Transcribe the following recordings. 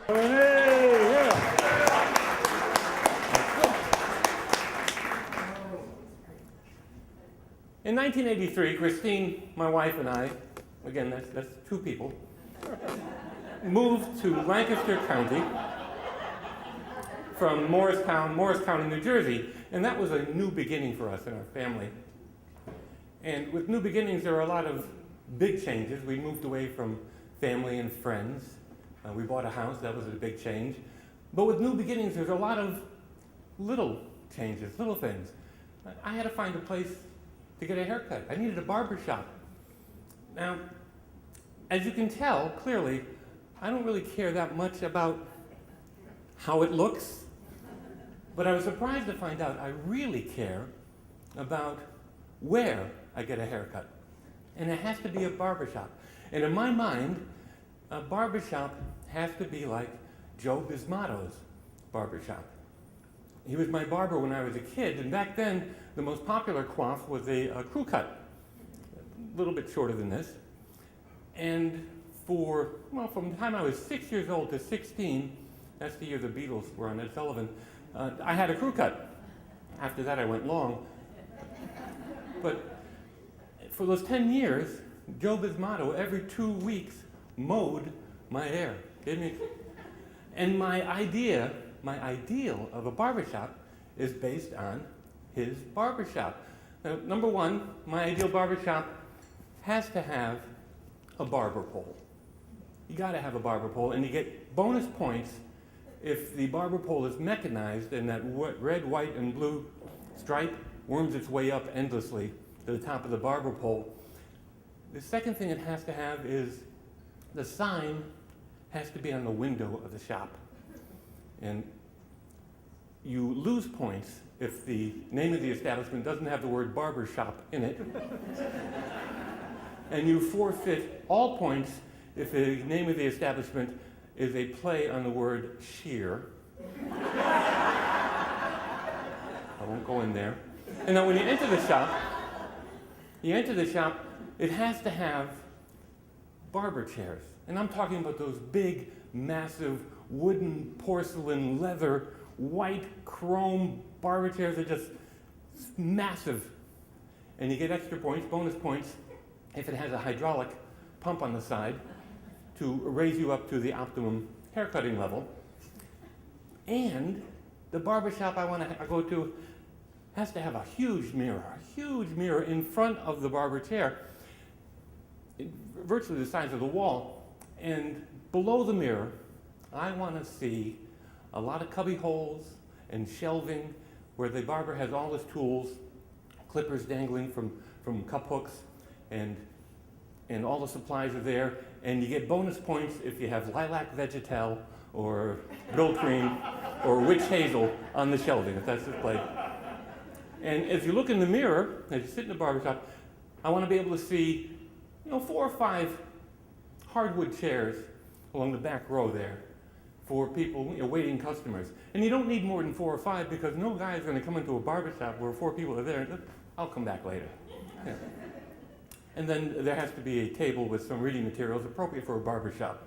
Hey, yeah. In 1983, Christine, my wife, and I, again, that's two people, moved to Lancaster County from Morris County, New Jersey, and that was a new beginning for us and our family. And with new beginnings, there are a lot of big changes. We moved away from family and friends. We bought a house, that was a big change. But with new beginnings, there's a lot of little changes, little things. I had to find a place to get a haircut. I needed a barbershop. Now, as you can tell, clearly, I don't really care that much about how it looks, but I was surprised to find out I really care about where I get a haircut. And it has to be a barbershop. And in my mind, a barbershop has to be like Joe Bismotto's barbershop. He was my barber when I was a kid, and back then, the most popular coif was a crew cut, a little bit shorter than this. And from the time I was 6 years old to 16, that's the year the Beatles were on Ed Sullivan, I had a crew cut. After that, I went long. But for those 10 years, Joe Bismotto, every 2 weeks, mowed my hair. And my ideal of a barbershop is based on his barbershop. Now, number one, my ideal barbershop has to have a barber pole. You gotta have a barber pole, and you get bonus points if the barber pole is mechanized and that red, white, and blue stripe worms its way up endlessly to the top of the barber pole. The second thing it has to have is the sign has to be on the window of the shop. And you lose points if the name of the establishment doesn't have the word barbershop in it. And you forfeit all points if the name of the establishment is a play on the word shear. I won't go in there. And now when you enter the shop, it has to have barber chairs. And I'm talking about those big, massive, wooden, porcelain, leather, white, chrome barber chairs that are just massive. And you get extra points, bonus points, if it has a hydraulic pump on the side to raise you up to the optimum haircutting level. And the barbershop I want to go to has to have a huge mirror in front of the barber chair, virtually the size of the wall. And below the mirror, I want to see a lot of cubby holes and shelving where the barber has all his tools, clippers dangling from cup hooks, and all the supplies are there. And you get bonus points if you have lilac vegetal or Bill cream or witch hazel on the shelving, if that's displayed. And if you look in the mirror, as you sit in the barbershop, I want to be able to see, 4 or 5 hardwood chairs along the back row there for people, waiting customers. And you don't need more than 4 or 5 because no guy is going to come into a barbershop where 4 people are there and I'll come back later. Yeah. And then there has to be a table with some reading materials appropriate for a barbershop.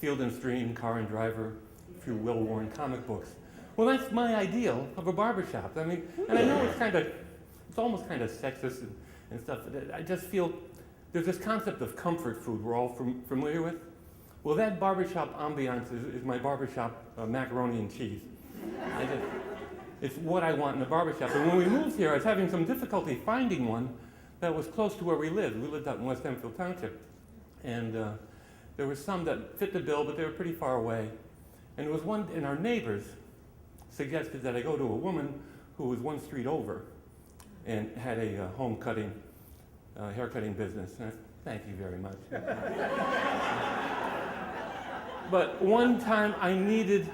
Field and Stream, Car and Driver, a few well-worn comic books. Well, that's my ideal of a barbershop. I mean, and I know it's almost kind of sexist and stuff. I just feel there's this concept of comfort food we're all familiar with. Well, that barbershop ambiance is my barbershop macaroni and cheese. It's what I want in a barbershop. And when we moved here, I was having some difficulty finding one that was close to where we lived. We lived out in West Enfield Township. And there were some that fit the bill, but they were pretty far away. And there was one, and our neighbors suggested that I go to a woman who was one street over and had a home cutting, haircutting business. And I said, thank you very much. But one time I needed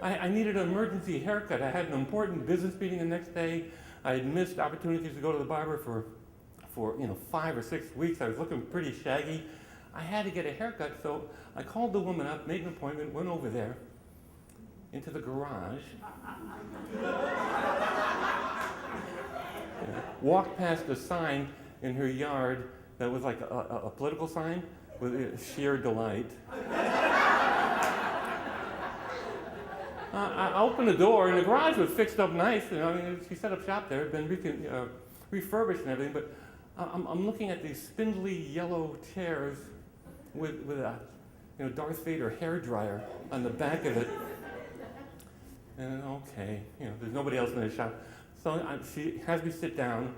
an emergency haircut. I had an important business meeting the next day. I had missed opportunities to go to the barber for 5 or 6 weeks. I was looking pretty shaggy. I had to get a haircut, so I called the woman up, made an appointment, went over there into the garage, walked past a sign in her yard that was like a political sign with sheer delight. I opened the door, and the garage was fixed up nice. I mean, she set up shop there, had been refurbished and everything. But I'm looking at these spindly yellow chairs with a Darth Vader hairdryer on the back of it. And okay, there's nobody else in the shop. So she has me sit down,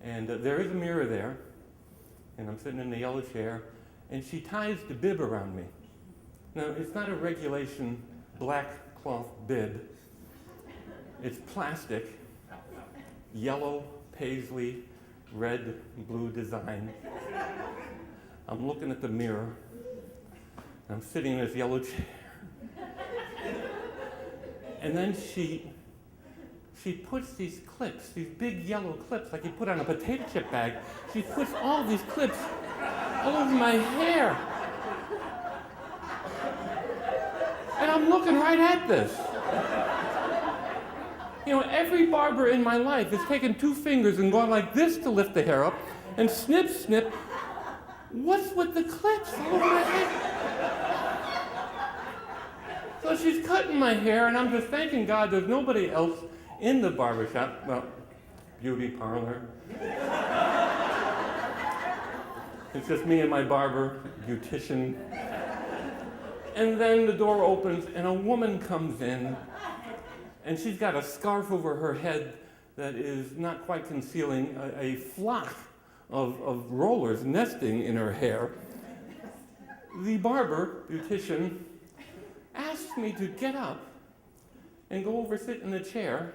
and there is a mirror there, and I'm sitting in the yellow chair, and she ties the bib around me. Now, it's not a regulation black cloth bib. It's plastic, yellow, paisley, red, blue design. I'm looking at the mirror, and I'm sitting in this yellow chair. And then she puts these clips, these big yellow clips, like you put on a potato chip bag. She puts all these clips all over my hair. And I'm looking right at this. Every barber in my life has taken 2 fingers and gone like this to lift the hair up, and snip, snip. What's with the clips all over my head? So she's cutting my hair, and I'm just thanking God there's nobody else in the barbershop. Well, beauty parlor. It's just me and my barber, beautician. And then the door opens, and a woman comes in, and she's got a scarf over her head that is not quite concealing a flock of rollers nesting in her hair. The barber, beautician, asked me to get up and go over sit in the chair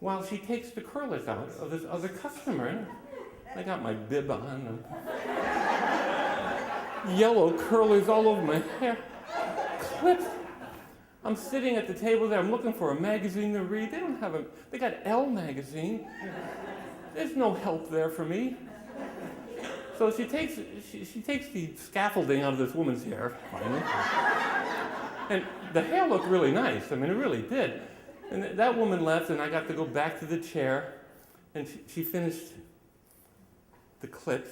while she takes the curlers out of this other customer. And I got my bib on, and yellow curlers all over my hair, clips. I'm sitting at the table there, I'm looking for a magazine to read. They don't have they got Elle magazine. There's no help there for me. So she takes the scaffolding out of this woman's hair, finally. And the hair looked really nice. I mean, it really did. And that woman left, and I got to go back to the chair, and she finished the clips.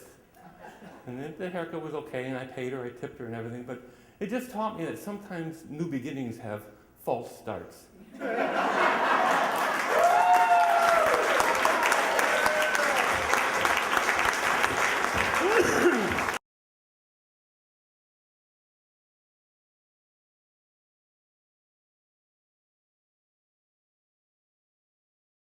And the haircut was okay, and I paid her, I tipped her and everything. But it just taught me that sometimes new beginnings have false starts.